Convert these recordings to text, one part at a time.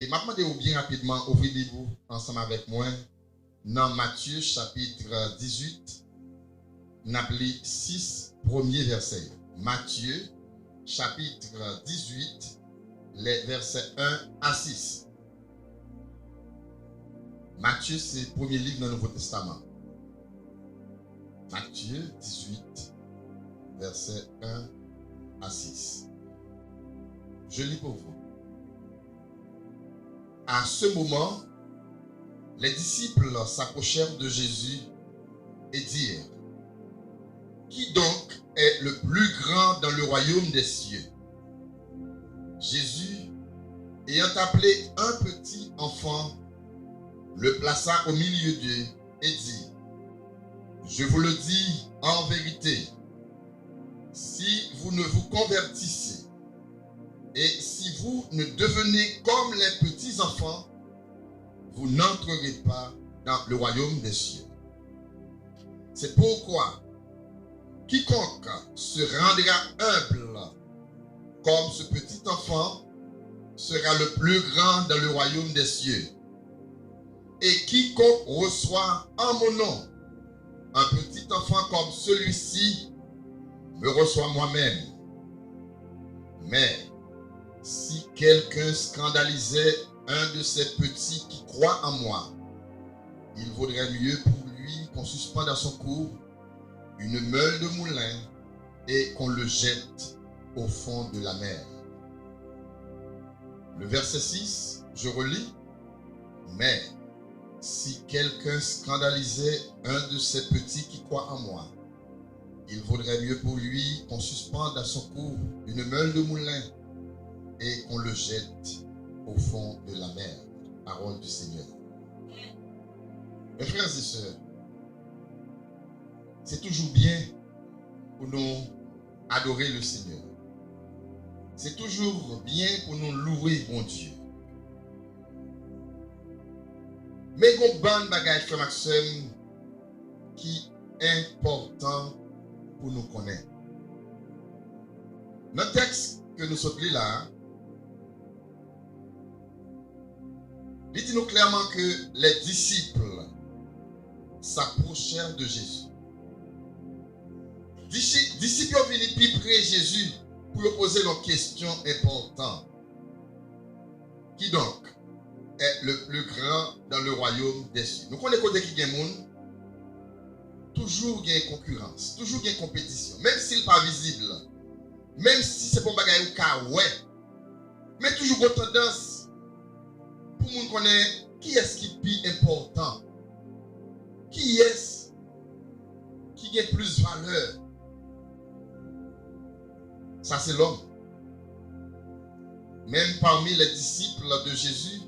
Et maintenant, vous bien rapidement, ouvrez-vous ensemble avec moi dans Matthieu chapitre 18, n'appelez 6 premiers versets. Matthieu chapitre 18, les versets 1 à 6. Matthieu, c'est le premier livre dans le Nouveau Testament. Matthieu 18, versets 1 à 6. Je lis pour vous. À ce moment, les disciples s'approchèrent de Jésus et dirent: Qui donc est le plus grand dans le royaume des cieux? Jésus, ayant appelé un petit enfant, le plaça au milieu d'eux et dit: Je vous le dis en vérité, si vous ne vous convertissez et si vous ne devenez comme les petits enfants, vous n'entrerez pas dans le royaume des cieux. C'est pourquoi quiconque se rendra humble comme ce petit enfant sera le plus grand dans le royaume des cieux. Et quiconque reçoit en mon nom un petit enfant comme celui-ci me reçoit moi-même. Mais si quelqu'un scandalisait un de ces petits qui croient en moi, il vaudrait mieux pour lui qu'on suspende à son cou une meule de moulin et qu'on le jette au fond de la mer. Le verset 6, je relis. Mais si quelqu'un scandalisait un de ces petits qui croient en moi, il vaudrait mieux pour lui qu'on suspende à son cou une meule de moulin et qu'on le jette au fond de la mer. Parole du Seigneur. Mes frères et sœurs, c'est toujours bien pour nous adorer le Seigneur. C'est toujours bien pour nous louer mon Dieu. Mais il y a une bonne bagage, frère Maxime, qui est important pour nous connaître. Notre texte que nous sommes là, il dit nous clairement que les disciples s'approchèrent de Jésus. Disciples ont venu plus près de Jésus pour lui poser une question importante. Qui donc est le plus grand dans le royaume des cieux? Nous connaissons côté qui gagne monde, toujours il y a une concurrence, toujours il y a une compétition, même s'il n'est pas visible, même si c'est pour bagaille ou cas ouais, mais toujours une tendance pour nous connaître qui est-ce qui est plus important, qui est-ce qui a plus valeur. Ça c'est l'homme. Même parmi les disciples de Jésus,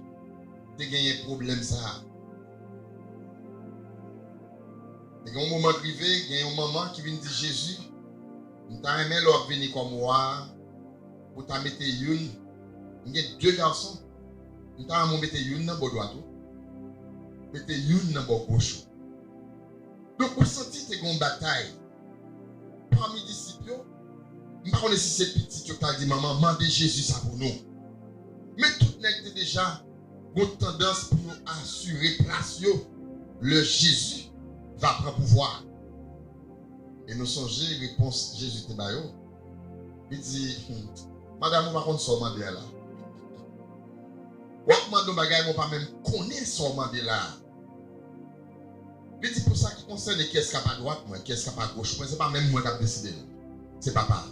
il y a un problème ça. Il y a un moment privé, il y a un moment qui vient dire Jésus, nous t'as aimé l'autre venir comme moi, pour t'as mettre une, il y a deux garçons, nous t'as mettre une dans le droit, mettre une dans le gauche. Donc vous sentez que c'est une bataille. Parmi les disciples, je ne sais pas si c'est petit qui t'a dit maman, demandez Jésus ça pour nous. Mais tout n'est déjà une tendance pour nous assurer place. Le Jésus va prendre pouvoir. Et nous songeons, réponse Jésus te bayo. Il dit, madame, on va contre son mandé là. Ou on va pas même connaître son mandé là. Il dit pour ça qui concerne qui est-ce qui est à droite, moi, qui est-ce qui est à gauche, moi, c'est pas même moi qui a décidé. C'est papa.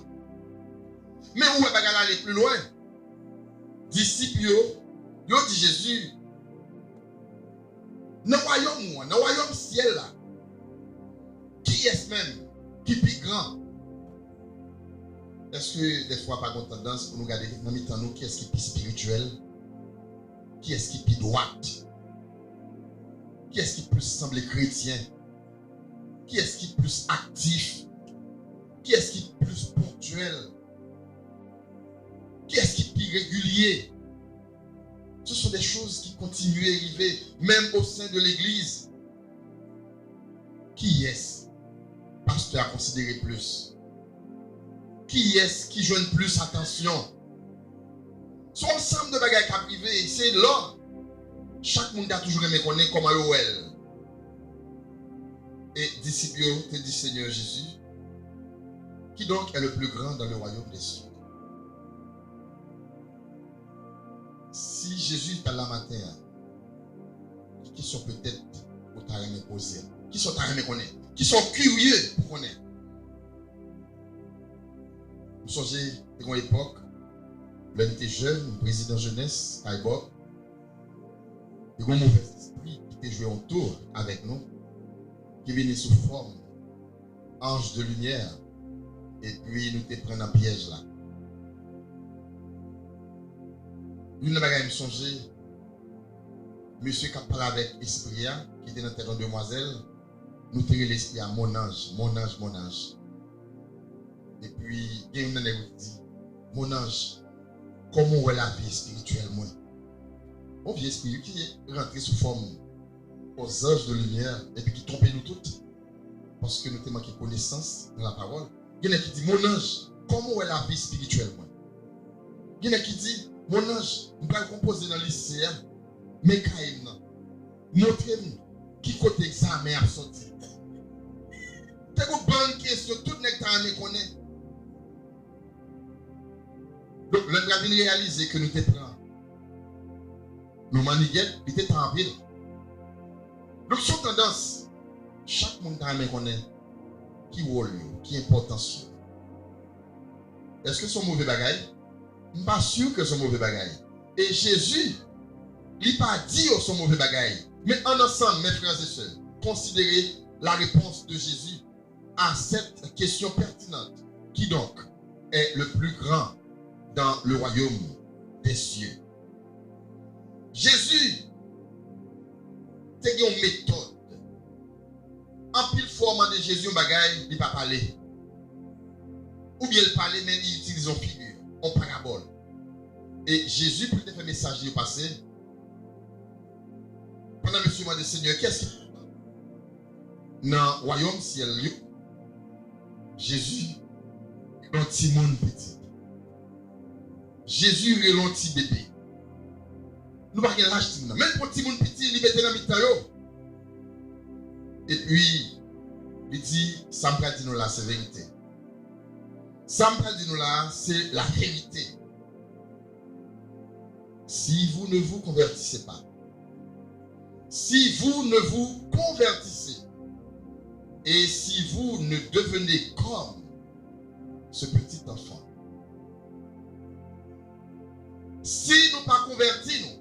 Mais où est-ce qu'il aller plus loin? Disciples, yo dit Jésus, dans le royaume ciel là, qui est-ce même qui est plus grand? Est-ce que des fois pas une tendance pour nous regarder dans nous qui est-ce qui est plus spirituel? Qui est-ce qui est plus droite? Qui est-ce qui plus semble chrétien? Qui est-ce qui plus actif? Qui est-ce qui plus ponctuel? Qui est-ce qui plus régulier? Ce sont des choses qui continuent à arriver, même au sein de l'Église. Qui est-ce pasteur a considéré plus? Qui est-ce qui joint plus attention? Son ensemble de bagages qui a privé, c'est l'homme. Chaque monde a toujours aimé connaître comment il est. Et disciples te dit Seigneur Jésus, qui donc est le plus grand dans le royaume des cieux? Si Jésus est à la matin, qui sont peut-être au terrain posé, qui sont terrain connaître, qui sont curieux pour connaître. Vous songez à une époque, l'homme était jeune, président jeunesse, à l'époque, il y a un mauvais esprit qui était joué en tour avec nous, qui venait sous forme ange de lumière, et puis nous te prenons un piège là. Nous n'avons pas songé, monsieur qui a parlé avec l'esprit qui était dans la tête de demoiselle, nous tirons l'esprit à mon ange, mon ange, mon ange. Et puis, il y a une année qui dit, mon ange, comment est la vie spirituelle, moi? Mon vie spirituelle qui est rentré sous forme aux anges de lumière et puis qui trompe nous toutes parce que nous avons manqué connaissance dans la parole. Il y en a qui dit, mon ange, comment est la vie spirituelle, moi? Il y en a qui dit, mon ange, nous allons composer dans le lycée, mais quand même, montrez-nous qui côté examen a sorti. C'est une bonne question, tout le monde me connaît. Donc, le travail réalisé que nous te prenons. Nous maniguettes, il était en ville. Donc, sur tendance, chaque monde me connaît qui rôle, qui importance. Est-ce que c'est un mauvais bagaille? Je ne suis pas sûr que c'est un mauvais bagaille. Et Jésus, il n'a pas dit que c'est un mauvais bagaille. Mais en ensemble, mes frères et sœurs, considérez la réponse de Jésus à cette question pertinente. Qui donc est le plus grand dans le royaume des cieux? Jésus, c'est une méthode. En pile forme de Jésus, un bagaille, il ne va pas parler. Ou bien il parle, mais il utilise une figure, en parabole. Et Jésus, pour te faire un message du passé, pendant le suivant des Seigneurs, qu'est-ce qu'il fait? Dans le royaume ciel, Jésus est un petit monde petit. Jésus est un petit bébé. Nous ne pouvons pas l'âge. Même pour un petit monde petit, il mettait dans le mi-temps. Et puis, il dit, ça me dit nous là, c'est la vérité. Ça me dit nous là, c'est la vérité. Si vous ne vous convertissez pas, si vous ne vous convertissez, et si vous ne devenez comme ce petit enfant, si nous ne pas convertis, nous,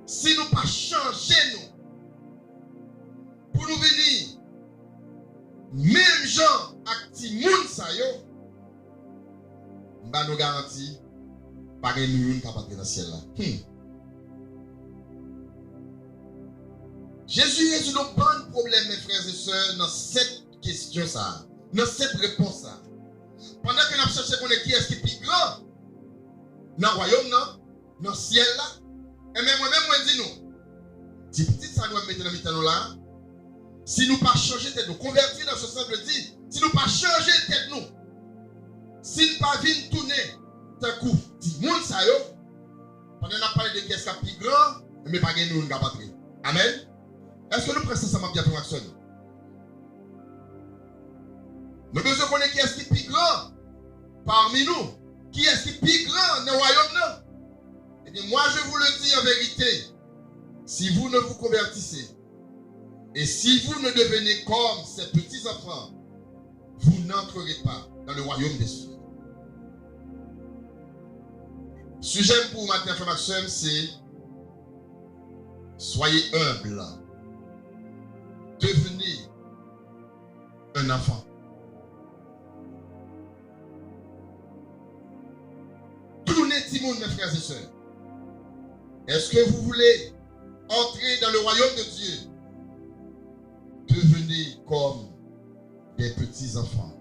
si nous ne pas changer, nous, pour nous venir, même gens actifs, moun sa yo, nous garantis, pas que nous ne capable dans le ciel là. Jésus résout nos bons problèmes, mes frères et sœurs, dans cette question ça, dans cette réponse là. Pendant que nous cherchons qu'on est qui est-ce qui est plus grand dans le royaume, dans le ciel là, et même moi-même, moi dis nous, si petit ça nous mettre dans le temps là, si nous pas changer tête nous, convertir dans ce sens de dire, si nous pas changer tête nous, si nous pas venir tourner, d'un coup, dit monde ça yo, pendant qu'on a parlé de qu'est-ce qui est plus grand, mais pas gagner nous pas battre. Amen. Est-ce que nous prenons ça bien pour action? Nous devons connaître qui est-ce qui est plus grand parmi nous. Qui est-ce qui est plus grand dans le royaume? Eh bien, moi je vous le dis en vérité, si vous ne vous convertissez et si vous ne devenez comme ces petits enfants, vous n'entrerez pas dans le royaume des cieux. Sujet pour matin, frère Maxime, c'est soyez humble. Devenez un enfant. Tournez Timon, mes frères et sœurs. Est-ce que vous voulez entrer dans le royaume de Dieu? Devenez comme des petits enfants.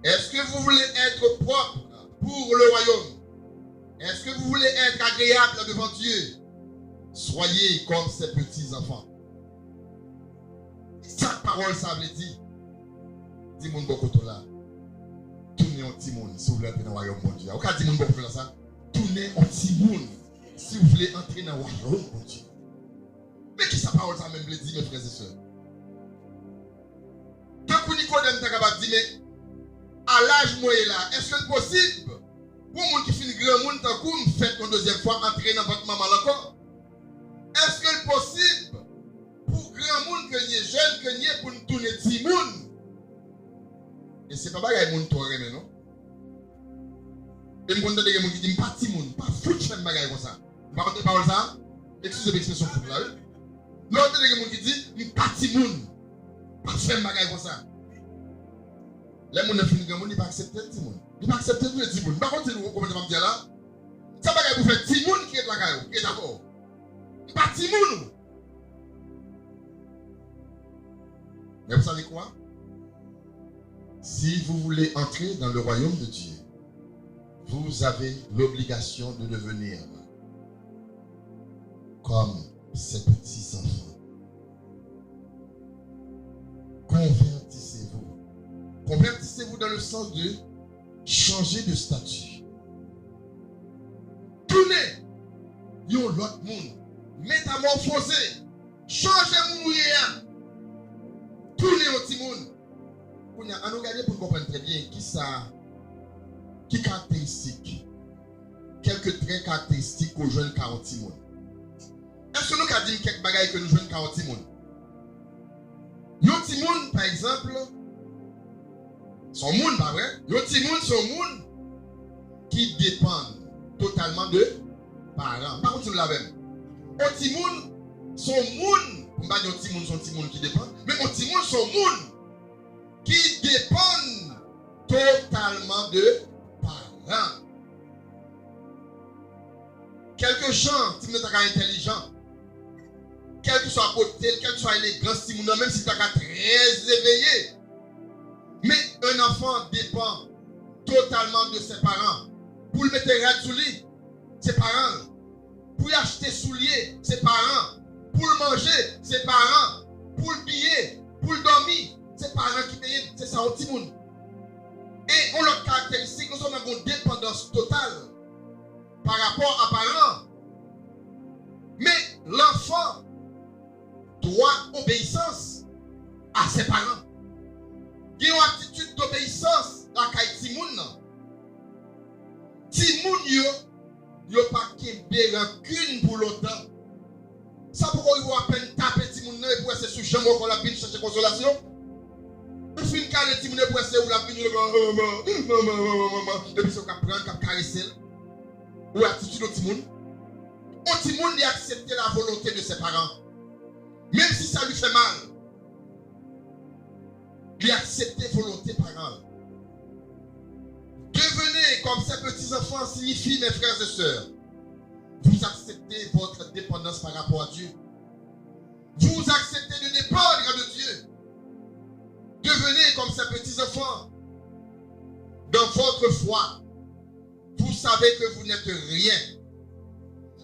Est-ce que vous voulez être propre pour le royaume? Est-ce que vous voulez être agréable devant Dieu? Soyez comme ces petits enfants. Sa parole, ça veut dire, dis-moi beaucoup là. Tournez un petit monde, si vous voulez entrer dans le royaume de Dieu. Vous avez dit beaucoup là ça? tournez en petit monde si vous voulez entrer dans le royaume de Dieu. Mais qui sa parole ça même le dit, mes frères et sœurs? Tant que Nicodème t'a capable de dire, mais à l'âge moyen là, est-ce que c'est possible pour un monde qui finit grand monde, tant que fait une deuxième fois entrer dans votre maman encore? Est-ce que c'est possible pour grand monde que est jeune, que est pour nous tourner petit monde? Et c'est pas bagaille monde toi mais non? Et me connais des gens qui disent pas petit monde, pas foutre faire bagaille comme ça. Par contre parole ça, excusez l'expression foot là. L'autre des gens qui disent pas petit monde, pas faire bagaille comme ça. Les gens qui finissent grand monde, ils pas accepter petit monde. Ils pas accepter le petit monde. Par contre nous comment on va dire là? Ça bagaille pour faire petit monde qui est là qui est d'accord. Pas petit monde. Mais vous savez quoi? Si vous voulez entrer dans le royaume de Dieu, vous avez l'obligation de devenir comme ces petits enfants. Convertissez-vous. Convertissez-vous dans le sens de changer de statut. Tournez. Yon l'autre monde. Métamorphosez. Changez mon rien. Tournez au petit monde. On a regardé pour comprendre très bien qui caractéristique, quelques traits caractéristiques aux jeunes 40 monde. Est-ce que nous avons dit quelques bagailles que nous jeunes 40 monde? Yon petit monde, par exemple, son monde, pas vrai? Yon petit monde, son monde qui dépendent totalement de parents. Par contre, nous l'avons. Yon petit monde, son monde, on va dire yon petit monde qui dépend, mais yon petit monde, son monde qui dépendent totalement de parents. Quelques gens, si vous êtes intelligent, quel que soit la beauté, quel que soit l'élégance, même si vous êtes très éveillé, mais un enfant dépend totalement de ses parents. Pour le mettre à sous lit, ses parents. Pour acheter souliers, ses parents. Pour le manger, ses parents. Pour le billet, pour le dormir, ses parents qui payent, c'est ça au petit monde. Et on leur caractéristique, nous sommes dans une dépendance totale par rapport à parents. Mais l'enfant doit obéissance à ses parents. Il y a une attitude d'obéissance dans Timoun. Timoun, yo pas qu'une rancune pour l'autre. Ça pourquoi il va à peine taper Timoun et pour essayer de jamais qu'on la vie chercher consolation. Pour finir caler Timoun et pour essayer de la vie et puis ça va prendre, va caresser. Ou attitude au Timoun. Au Timoun, il a accepté la volonté de ses parents. Même si ça lui fait mal. Il a accepté la volonté parents. Devenez comme ces petits enfants signifie, mes frères et sœurs, vous acceptez votre dépendance par rapport à Dieu. Vous acceptez de dépendre de Dieu. Devenez comme ces petits enfants. Dans votre foi, vous savez que vous n'êtes rien.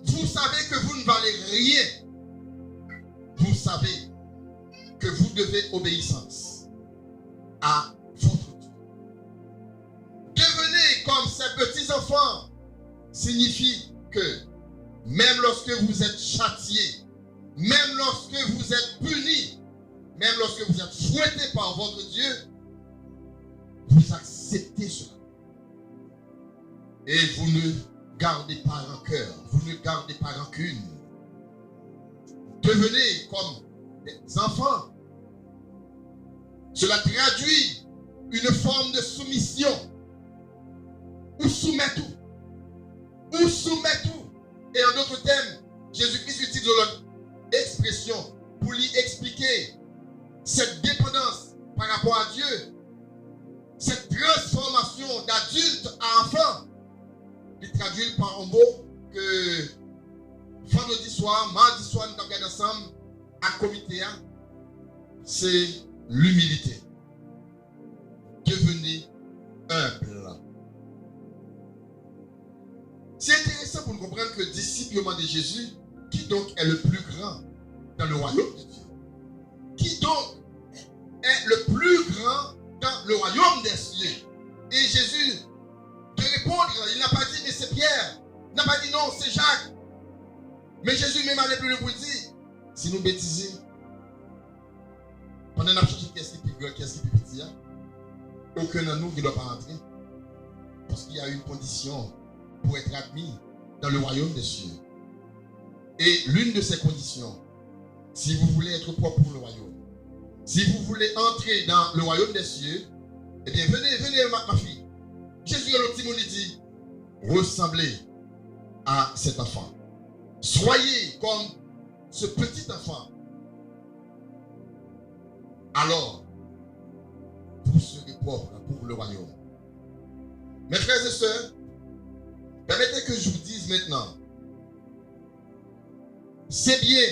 Vous savez que vous ne valez rien. Vous savez que vous devez obéissance à votre Dieu. Devenez comme ces petits enfants signifie que même lorsque vous êtes châtiés, même lorsque vous êtes punis, même lorsque vous êtes fouettés par votre Dieu, vous acceptez cela. Et vous ne gardez pas rancœur, vous ne gardez pas rancune. Devenez comme des enfants. Cela traduit une forme de soumission. Ou soumet tout. Ou soumet tout. Et en d'autres termes, Jésus-Christ utilise l'autre expression pour lui expliquer cette dépendance par rapport à Dieu, cette transformation d'adulte à enfant. Il traduit par un mot que vendredi soir, mardi soir, nous regardons ensemble à comité, c'est l'humilité. Devenez humble. C'est intéressant pour nous comprendre que le disciple de Jésus, qui donc est le plus grand dans le royaume de Dieu? Qui donc est le plus grand dans le royaume des cieux? Et Jésus, de répondre, il n'a pas dit, mais c'est Pierre. Il n'a pas dit non, c'est Jacques. Mais Jésus même allait plus loin pour dire, si nous bêtisons, pendant qu'on a cherché qu'est-ce qui est plus grand, qu'est-ce qui est plus petit, aucun de nous ne doit pas entrer. Parce qu'il y a une condition pour être admis dans le royaume des cieux. Et l'une de ces conditions, si vous voulez être propre pour le royaume, si vous voulez entrer dans le royaume des cieux, eh bien venez ma fille. Jésus le Timon dit, ressemblez à cet enfant. Soyez comme ce petit enfant. Alors, vous serez propre pour le royaume. Mes frères et sœurs, permettez que je vous dise maintenant, c'est bien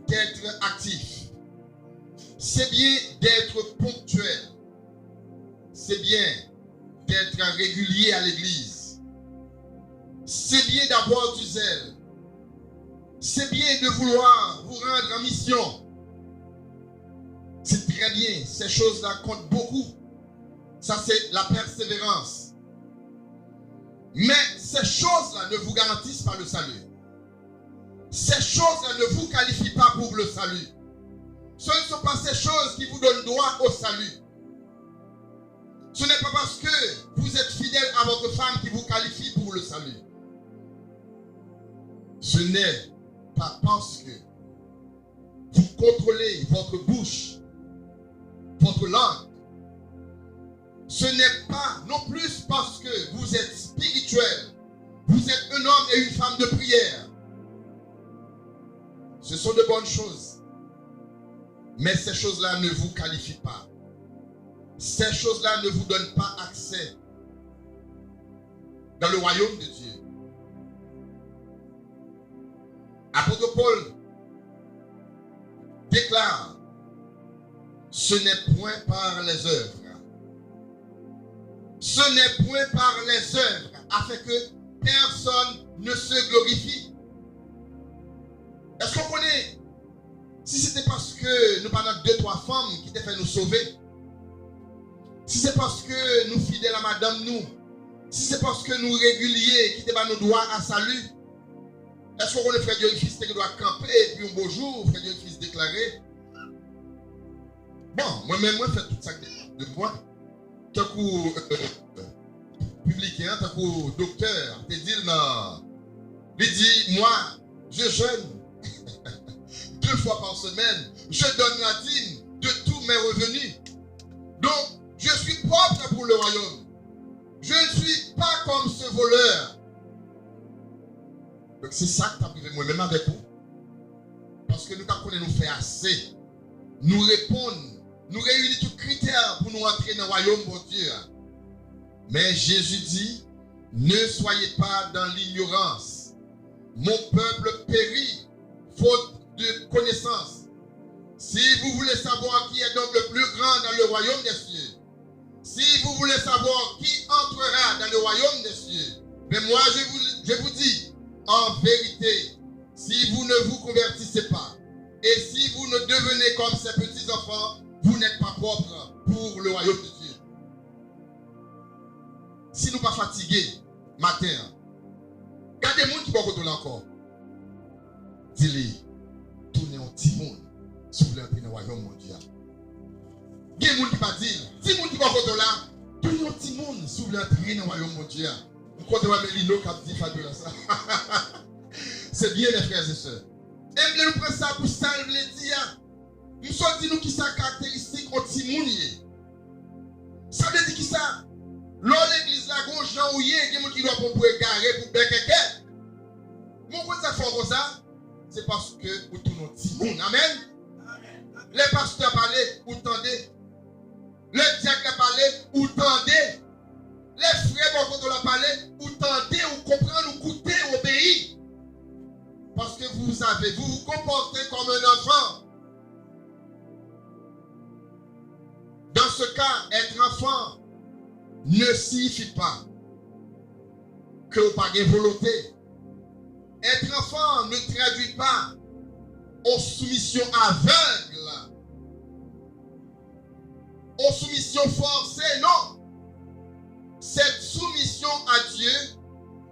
d'être actif, c'est bien d'être ponctuel, c'est bien d'être régulier à l'église, c'est bien d'avoir du zèle, c'est bien de vouloir vous rendre en mission. C'est très bien, ces choses-là comptent beaucoup. Ça, c'est la persévérance. Mais ces choses-là ne vous garantissent pas le salut. Ces choses-là ne vous qualifient pas pour le salut. Ce ne sont pas ces choses qui vous donnent droit au salut. Ce n'est pas parce que vous êtes fidèle à votre femme qui vous qualifie pour le salut. Ce n'est pas parce que vous contrôlez votre bouche, votre langue. Ce n'est pas non plus parce que vous êtes spirituel, vous êtes un homme et une femme de prière. Ce sont de bonnes choses. Mais ces choses-là ne vous qualifient pas. Ces choses-là ne vous donnent pas accès dans le royaume de Dieu. Apôtre Paul déclare, ce n'est point par les œuvres. Ce n'est point par les œuvres, afin que personne ne se glorifie. Est-ce qu'on connaît? Si c'était parce que nous parlons de 2-3 femmes qui t'ont fait nous sauver, si c'est parce que nous fidèles à madame nous, si c'est parce que nous réguliers qui t'ont nos droits à salut, est-ce qu'on connaît frère Dieu et fils qui doit camper et puis un beau jour, frère Dieu et fils déclaré? Bon, moi-même, moi, je fais tout ça de moi. Tant que publicain, tant que docteur, te dit, non. Il dit, moi, je jeûne 2 fois par semaine. Je donne la dîme de tous mes revenus. Donc, je suis propre pour le royaume. Je ne suis pas comme ce voleur. Donc, c'est ça que tu as privé moi-même avec vous. Parce que nous nous faire assez. Nous répondre. Nous réunissons tous les critères pour nous entrer dans le royaume de Dieu. Mais Jésus dit, ne soyez pas dans l'ignorance. Mon peuple périt, faute de connaissance. Si vous voulez savoir qui est donc le plus grand dans le royaume des cieux, si vous voulez savoir qui entrera dans le royaume des cieux, mais moi je vous dis, en vérité, si vous ne vous convertissez pas, et si vous ne devenez comme ces petits enfants, vous n'êtes pas propre pour le royaume de Dieu. Si nous ne sommes pas fatigués, matin, regardez les gens qui vont retourner encore. Dis-les, tournez un petit monde si vous voulez entrer dans le royaume mondial. Il y a des gens qui vont dire, si vous qui vont retourner là, tournez un petit monde si vous voulez entrer dans le royaume mondial. Vous comptez voir Mélino qui a dit Fabiola ça. C'est bien les frères et sœurs. Et nous prenons ça pour ça, nous le dire. Nous sommes dit nous qui ça caractéristique au Timounier. Ça veut dire qui ça? L'on l'église la gauche, Jean Ouye, il y a des gens qui doivent pour garer, pour faire quelqu'un. Mon quoi ça fait comme ça? C'est parce que vous tournez au Timoun. Amen. Les pasteurs parlaient, vous tendez. Le diacre parlait, vous tendez. Les frères quand on la parlait, vous tendez, vous comprenez, vous goûtez, vous obéissez. Parce que vous vous comportez comme un enfant. Dans ce cas, être enfant ne signifie pas que vous n'avez pas de volonté. Être enfant ne traduit pas en soumission aveugle, en soumission forcée, non. Cette soumission à Dieu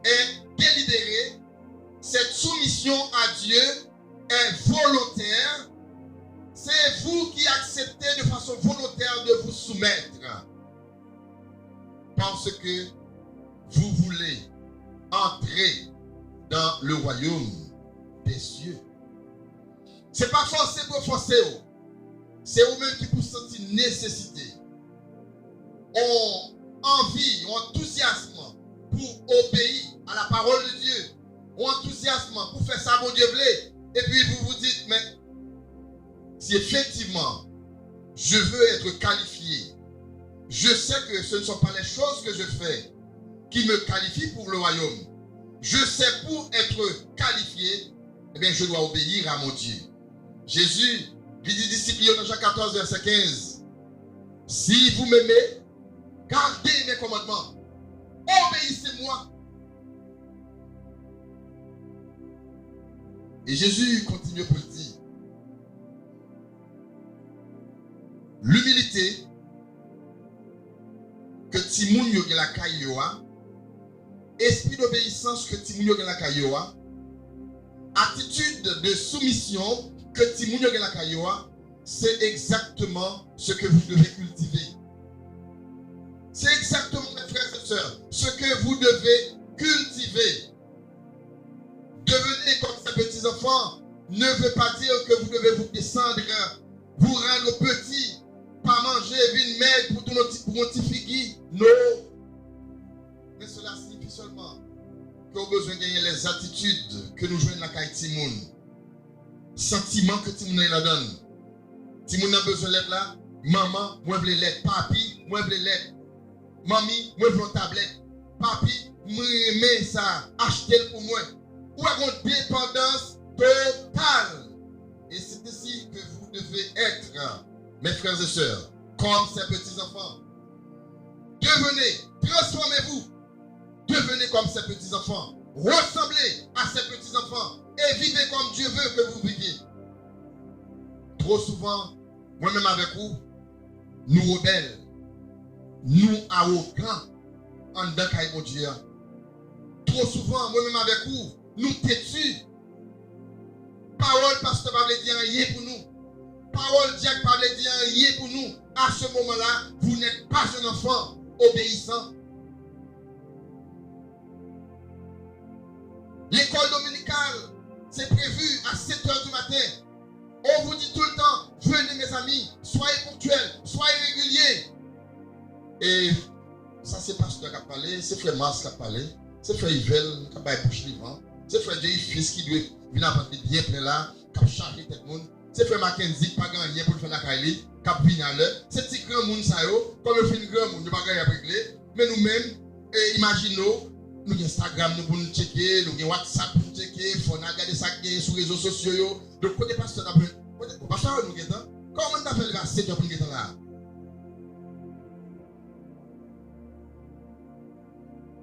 est délibérée. soumission à Dieu est volontaire, c'est vous qui acceptez de façon volontaire de vous soumettre. Parce que vous voulez entrer dans le royaume des cieux. Ce n'est pas forcé pour forcer. C'est vous-même qui vous sentez nécessité. On envie, on enthousiasme pour obéir à la parole de Dieu. On enthousiasme pour faire ça, mon Dieu voulait. Et puis vous vous dites, mais si effectivement je veux être qualifié, je sais que ce ne sont pas les choses que je fais qui me qualifient pour le royaume. Je sais pour être qualifié, eh bien je dois obéir à mon Dieu. Jésus lui dit disciples dans Jean 14, verset 15. Si vous m'aimez, gardez mes commandements. Obéissez-moi. Et Jésus continue pour le dire. L'humilité que Timoun yoge la kayoa, esprit d'obéissance que Timoun yoge la kayoa, attitude de soumission que Timoun yoge la kayoa, c'est exactement ce que vous devez cultiver. C'est exactement, mes frères et sœurs, ce que vous devez cultiver. Devenir comme ces petits-enfants ne veut pas dire que vous devez vous descendre, vous rendre petit, pas manger une maigre pour mon petit figui. Non. Mais cela signifie seulement que vous avez besoin de gagner les attitudes que nous jouons dans la caille Timoun. Sentiment que Timoun la donne. Timoun a besoin d'être là. Maman, moi je veux l'être. Papi, moi je veux l'être. Mamie, moi je veux une tablette. Papi, moi je ça. Achetez-le pour moi. Ou à une dépendance totale. Et c'est ici que vous devez être, mes frères et sœurs, comme ces petits-enfants. Devenez, transformez-vous. Devenez comme ces petits-enfants. Ressemblez à ces petits-enfants. Et vivez comme Dieu veut que vous viviez. Trop souvent, moi-même avec vous, nous rebelles, nous arrogants, en dedans de mon Dieu. Trop souvent, moi-même avec vous, nous têtus. Parole, pasteur, pas dire rien pour nous. Parole, Dieu, pas dire rien pour nous. À ce moment-là, vous n'êtes pas un enfant obéissant. L'école dominicale, c'est prévu à 7 h du matin. On vous dit tout le temps, venez mes amis, soyez ponctuels, soyez réguliers. Et ça, c'est pasteur qui a parlé, c'est frère Mars qui a parlé, c'est frère Yvel qui a parlé bouche vivant, c'est frère Jerry Fils qui doit venir apporter bien plein là, qui a chargé tout le monde. C'est frère Mackenzie qui n'a pas gagné pour le faire la Kaili, qui a venu à l'heure. C'est petit grand monde, ça y est, comme le film grand monde, nous n'avons pas gagné à régler. Mais nous-mêmes, imaginons, nous avons Instagram pour nous checker, nous avons WhatsApp pour nous checker, il faut regarder ça sur les réseaux sociaux. Donc, côté pasteur, pasteur, nous avons comment on a fait le 7 heures pour nous être là?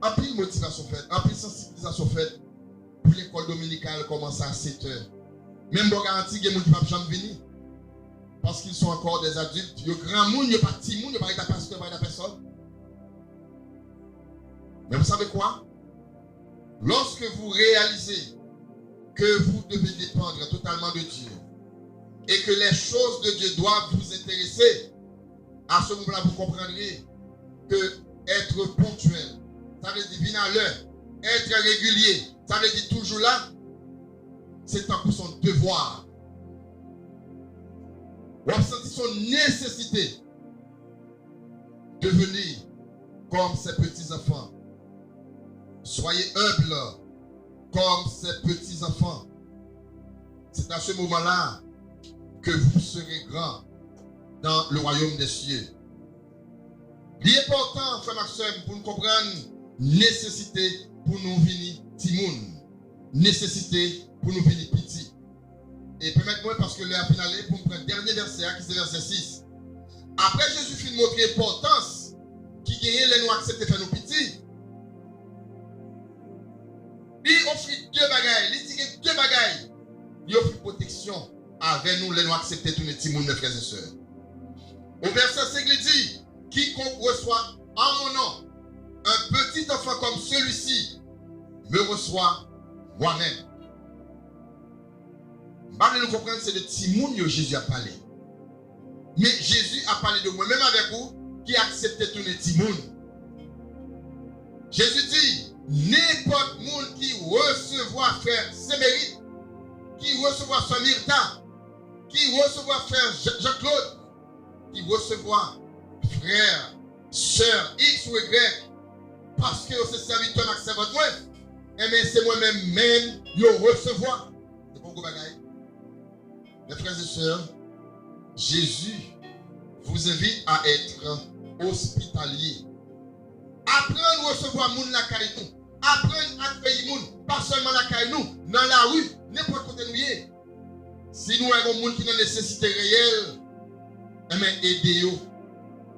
En plus motivation faite, en plus sensibilisation faite, pour l'école dominicale commence à 7 heures. Même bon garantie que les gens ne peuvent jamais venir. Parce qu'ils sont encore des adultes. Il y a grand monde, il n'y a pas petit monde, il n'y a pas de pasteur, il n'y a pas de personne. Mais vous savez quoi? Lorsque vous réalisez que vous devez dépendre totalement de Dieu et que les choses de Dieu doivent vous intéresser, à ce moment-là, vous comprendrez que être ponctuel, ça veut dire venir à l'heure, être régulier, ça veut dire toujours là. C'est un coup son devoir. Vous avez senti son nécessité de venir comme ces petits-enfants. Soyez humbles comme ces petits-enfants. C'est à ce moment-là que vous serez grands dans le royaume des cieux. L'important, frère Maxime, pour nous comprendre, nécessité pour nous venir timoun. Nécessité pour nous venir petit. Et permettez-moi, parce que l'heure finale, pour me prendre le dernier verset, qui c'est verset 6. Après Jésus fit montrer l'importance qui gagnait les nous accepter faire nous petits. Il offre deux bagailles, il tire deux bagailles. Il offre protection avec nous, les nous accepter tous les petits monde, mes frères et sœurs. Au verset 5, il dit, quiconque reçoit en mon nom un petit enfant comme celui-ci me reçoit moi-même. Nous comprenons c'est de Timoun que Jésus a parlé. Mais Jésus a parlé de moi-même avec vous qui acceptait tout le Timoun. Jésus dit, n'importe monde qui recevra frère Sémérite, qui recevra frère Myrta, qui recevra frère Jean-Claude, qui recevra frère, sœur X ou Y, parce que c'est serviteur avec servante moi, et bien c'est moi-même qui recevoir. C'est pour vous bagaille. Mes frères et sœurs, Jésus vous invite à être hospitalier. Apprendre à recevoir moun la caille nous. Apprendre à accueillir moun, pas seulement la caille nous, dans la rue, n'importe côté nous y est. Si nous avons moun qui a une nécessité réelle, eh bien aidez-vous.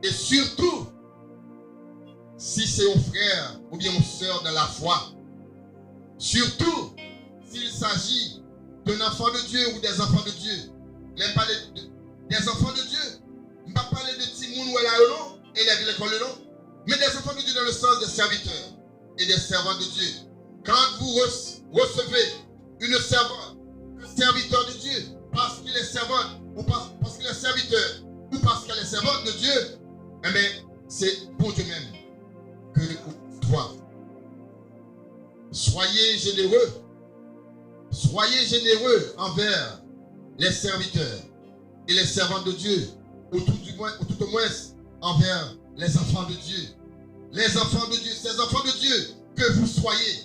Et surtout, si c'est un frère ou bien une soeur dans la foi, surtout s'il s'agit d'un enfant de Dieu ou des enfants de Dieu. Je ne parle des enfants de Dieu. Je ne parle pas de Timoun ou Elaono, élève l'école le nom, mais des enfants de Dieu dans le sens des serviteurs et des servants de Dieu. Quand vous recevez une servante, un serviteur de Dieu, parce qu'il est servante, ou parce qu'il est serviteur, ou parce qu'elle est servante de Dieu, eh bien, c'est pour Dieu même que toi. Soyez généreux. Soyez généreux envers les serviteurs et les servants de Dieu, ou tout au moins envers les enfants de Dieu. Les enfants de Dieu, ces enfants de Dieu que vous soyez,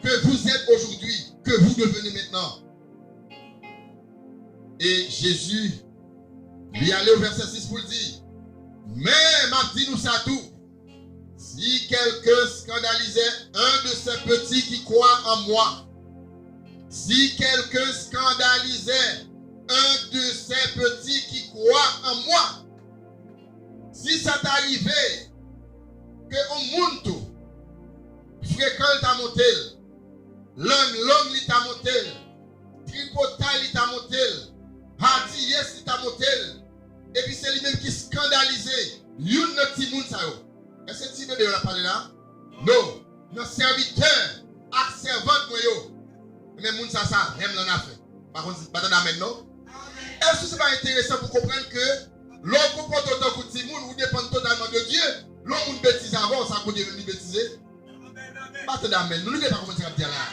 que vous êtes aujourd'hui, que vous devenez maintenant. Et Jésus lui allait au verset 6 pour dire, mais m'a dit nous ça tout. Si quelqu'un scandalisait un de ces petits qui croient en moi, si quelqu'un scandalisait un de ces petits qui croient en moi, si ça t'arrivait que on monte, fréquente ta monté, l'homme il t'a monté, tripotal il t'a monté, hardiyes il t'a monté, et puis c'est lui-même qui scandalisait, yon ne ti moun sa yo. Est-ce que tu veux parler là? Non. Nos serviteurs, servantes, mais moun ça, même l'on a fait. Par contre, pas d'amen, non? Est-ce que ce n'est pas intéressant pour comprendre que l'on comporte autant que Timoun, ou dépend totalement de Dieu, l'on moun bêtise avant, ça peut devenir bêtiser? Pas d'amen, nous ne pouvons pas commencer à dire là.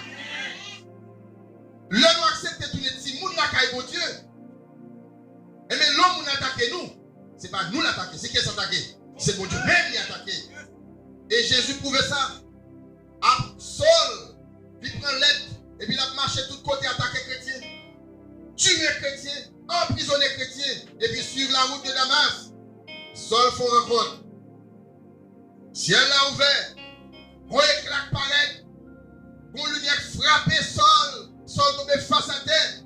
L'on accepte tous les Timoun, la caille pour Dieu. Et mais l'homme nous attaque nous, ce n'est pas nous l'attaquer, c'est qui s'attaquer? C'est mon Dieu même qui a attaqué. Et Jésus prouvait ça. À Saul, il prend l'aide et puis il a marché de tous côtés, attaquer chrétien, tuer chrétien, emprisonner chrétien. Et puis suivre la route de Damas. Saul fait rencontre. Ciel l'a ouvert. On éclate palette. On lumière frappé Saul. Saul tombé face à terre.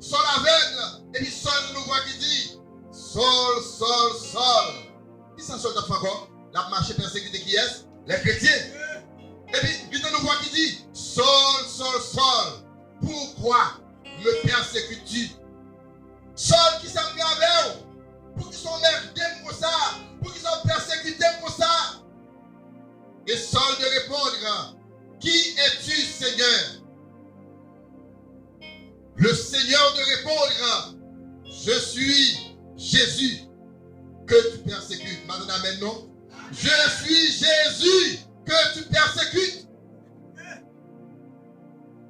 Saul aveugle. Et puis Saul nous voit qui dit, Saul, Saul, Saul. Qui s'en sort encore? La marché persécuté qui est? Les chrétiens. Et puis, il nous voit qui dit, Saul, Saul, Saul, pourquoi me persécutes-tu? Saul qui s'en avec vous, pour qu'ils soient merdés pour ça, pour qu'ils soient persécutés pour ça. Et Saul de répondre, qui es-tu, Seigneur? Le Seigneur de répondre, je suis Jésus que tu persécutes. Maintenant, amen, non? Je suis Jésus que tu persécutes.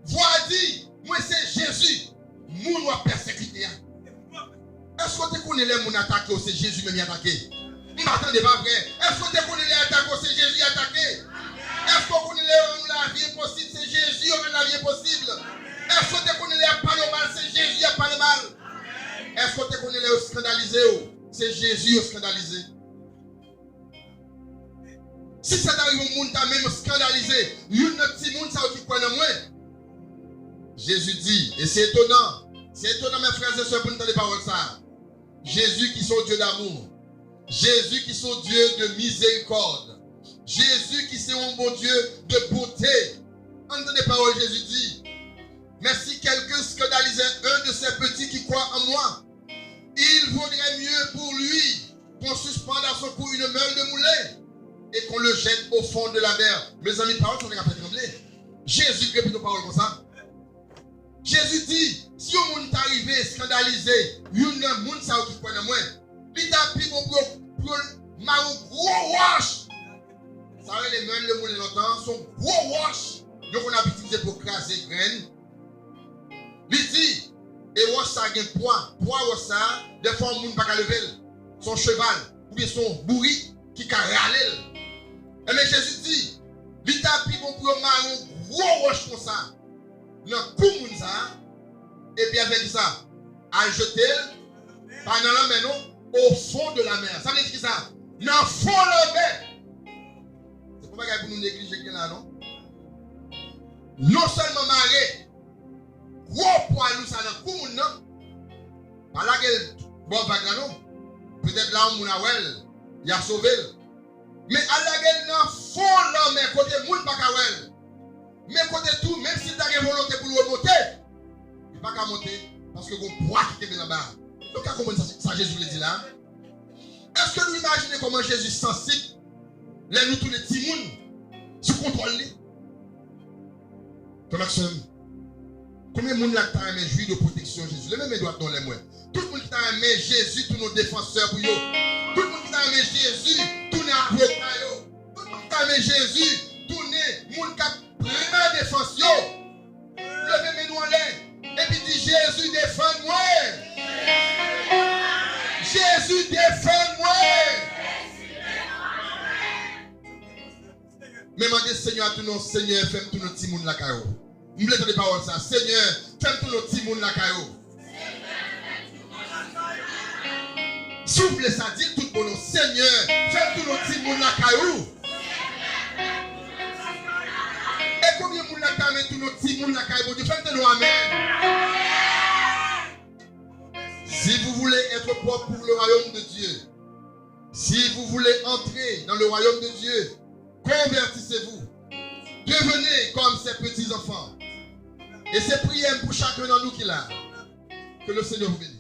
Voilà dit, moi c'est Jésus. Nous nous persécuter. Est-ce que tu connais les gens attaqués ou c'est Jésus même attaqué? Ne m'attendez pas vrai. Est-ce que tu connais les attaqués ou c'est Jésus attaqué? Est-ce que tu connais la vie impossible, c'est Jésus ou la vie impossible? Est-ce que tu connais les pas le mal, c'est Jésus qui pas le mal? Est-ce que tu connais les scandalisés? C'est Jésus scandalisé. Si ça t'arrive au monde, t'as même scandalisé. Il y a un petit monde qui croit en moi. Jésus dit, et c'est étonnant, mes frères et sœurs, pour nous entendre les paroles ça. Jésus qui sont Dieu d'amour. Jésus qui sont Dieu de miséricorde. Jésus qui sont un bon Dieu de beauté. Entendez les paroles, Jésus dit, mais si quelqu'un scandalisait un de ces petits qui croient en moi, il vaudrait mieux pour lui qu'on suspende à son cou une meule de moulin et qu'on le jette au fond de la mer. Mes amis, paroles sont capables de trembler. Jésus répète nos paroles comme ça. Jésus dit, si on est arrivé scandalisé, une monde ça qui prend moi, il t'a pris pour un gros wash. Ça va les mêmes le monde longtemps, son gros wash. Donc on a utilisé pour craser graines. Il dit, et wash ça a un poids wash ça, des fois on ne peut pas lever son cheval ou bien son bourri qui a râlé. Et mais Jésus dit, il t'a pris pour un gros wash comme ça. Dans tout le monde ça, et puis avec ça, à jeter, pas dans la mer, non, au fond de la mer. Ça veut dire ça, dans le fond de la mer. C'est pas pour nous négliger qu'il là, non? Non seulement marée, gros poids nous ça dans tout le monde, non? Pas là qu'elle, bon, pas non. Peut-être là, on a il a sauvé. Mais à la gueule, dans le fond de la mer, côté monde, pas qu'à mais côté tout, même si tu as une volonté pour le monter, il ne va pas monter parce que vous poids qui est là-bas. Donc, comment ça Jésus le dit là? Est-ce que nous imaginez comment Jésus est sensible? Là, nous tous les petits mouns, sous contrôle. Ton action. Combien de monde là qui t'a aimé jouir de protection Jésus? Les mêmes doigts dans les mains. Tout le monde qui t'a aimé Jésus, tous nos défenseurs pour eux. Tout le monde qui t'a aimé Jésus, tous les avocats. Tout le monde qui t'a aimé Jésus, tous les monde qui a première défense, levez mes doigts en l'air. Et puis dit Jésus défends-moi. Jésus défends-moi. Mais demandez Seigneur à tous nos Seigneur, fais tous nos petits mouns la caillou. Vous voulez des paroles ça. Seigneur, fais tous nos petits mouns la caillou. Si vous voulez ça, dites tout le monde, Seigneur, fais tous nos petits mouns la caillou. Et combien de monde la caillou, tous nos petits mouns la caillou, Dieu, faites-nous amen. Si vous voulez être propre pour le royaume de Dieu, si vous voulez entrer dans le royaume de Dieu, convertissez-vous. Devenez comme ces petits enfants. Et c'est prière pour chacun d'entre nous qui l'a. Que le Seigneur vous bénisse.